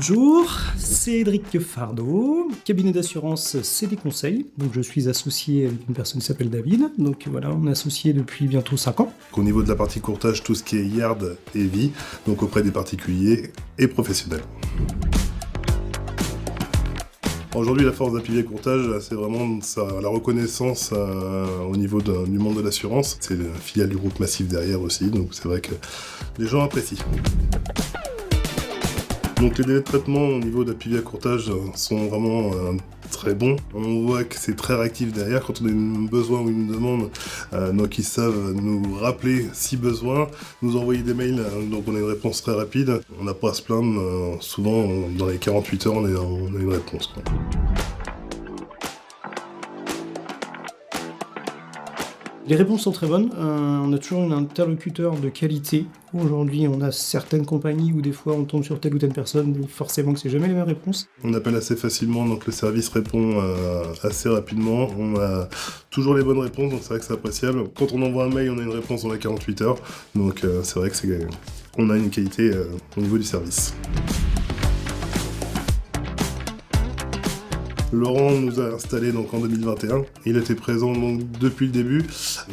Bonjour, c'est Cédric Fardot, cabinet d'assurance CD Conseil. Donc je suis associé avec une personne qui s'appelle David. Donc voilà, on est associé depuis bientôt 5 ans. Au niveau de la partie courtage, tout ce qui est yard et vie, donc auprès des particuliers et professionnels. Aujourd'hui, la force d'Apivier Courtage, c'est vraiment la reconnaissance au niveau du monde de l'assurance. C'est une filiale du groupe Massif derrière aussi, donc c'est vrai que les gens apprécient. Donc les délais de traitement au niveau d'Apivier Courtage sont vraiment très bons. On voit que c'est très réactif derrière quand on a un besoin ou une demande. Donc ils savent nous rappeler si besoin, nous envoyer des mails, donc on a une réponse très rapide. On n'a pas à se plaindre, souvent dans les 48 heures on a une réponse, quoi. Les réponses sont très bonnes, on a toujours un interlocuteur de qualité. Aujourd'hui, on a certaines compagnies où des fois on tombe sur telle ou telle personne, et forcément que c'est jamais les mêmes réponses. On appelle assez facilement, donc le service répond assez rapidement. On a toujours les bonnes réponses, donc c'est vrai que c'est appréciable. Quand on envoie un mail, on a une réponse dans les 48 heures, donc c'est vrai que on a une qualité au niveau du service. Laurent nous a installé donc en 2021. Il était présent donc depuis le début.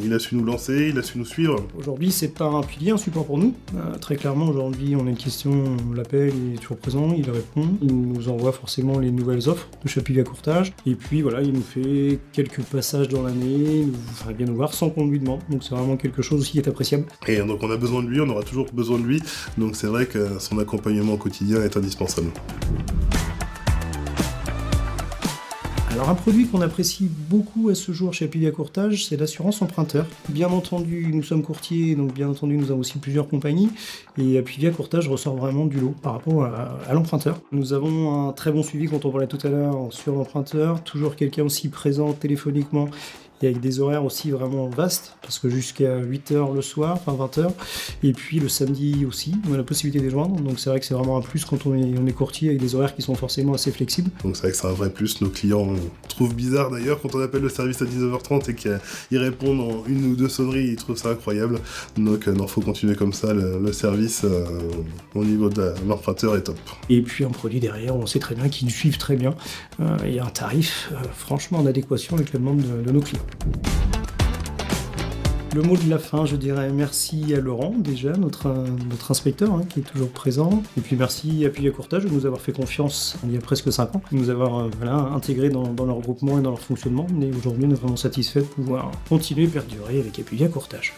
Il a su nous lancer, il a su nous suivre. Aujourd'hui, c'est pas un pilier, un support pour nous. Très clairement, aujourd'hui, on a une question, on l'appelle, il est toujours présent, il répond. Il nous envoie forcément les nouvelles offres de chez Apivier Courtage. Et puis voilà, il nous fait quelques passages dans l'année, il vient nous voir sans qu'on lui demande. Donc c'est vraiment quelque chose aussi qui est appréciable. Et donc on a besoin de lui, on aura toujours besoin de lui. Donc c'est vrai que son accompagnement au quotidien est indispensable. Alors un produit qu'on apprécie beaucoup à ce jour chez Apivier Courtage, c'est l'assurance emprunteur. Bien entendu, nous sommes courtiers, donc bien entendu nous avons aussi plusieurs compagnies, et Apivier Courtage ressort vraiment du lot par rapport à l'emprunteur. Nous avons un très bon suivi, quand on parlait tout à l'heure, sur l'emprunteur, toujours quelqu'un aussi présent téléphoniquement, et avec des horaires aussi vraiment vastes, parce que jusqu'à 8h le soir, enfin 20h, et puis le samedi aussi, on a la possibilité de les joindre, donc c'est vrai que c'est vraiment un plus quand on est courtier avec des horaires qui sont forcément assez flexibles. Donc c'est vrai que c'est un vrai plus, nos clients trouvent bizarre d'ailleurs quand on appelle le service à 19h30 et qu'ils répondent en une ou deux sonneries, ils trouvent ça incroyable, donc il faut continuer comme ça, le service au niveau de l'emprunteur est top. Et puis un produit derrière, on sait très bien qu'ils nous suivent très bien, et un tarif franchement en adéquation avec la demande de nos clients. Le mot de la fin, je dirais merci à Laurent, déjà, notre inspecteur, qui est toujours présent. Et puis merci à Apivier Courtage de nous avoir fait confiance il y a presque 5 ans, de nous avoir intégrés dans leur groupement et dans leur fonctionnement. Mais aujourd'hui, on est vraiment satisfait de pouvoir continuer et perdurer avec Apivier Courtage.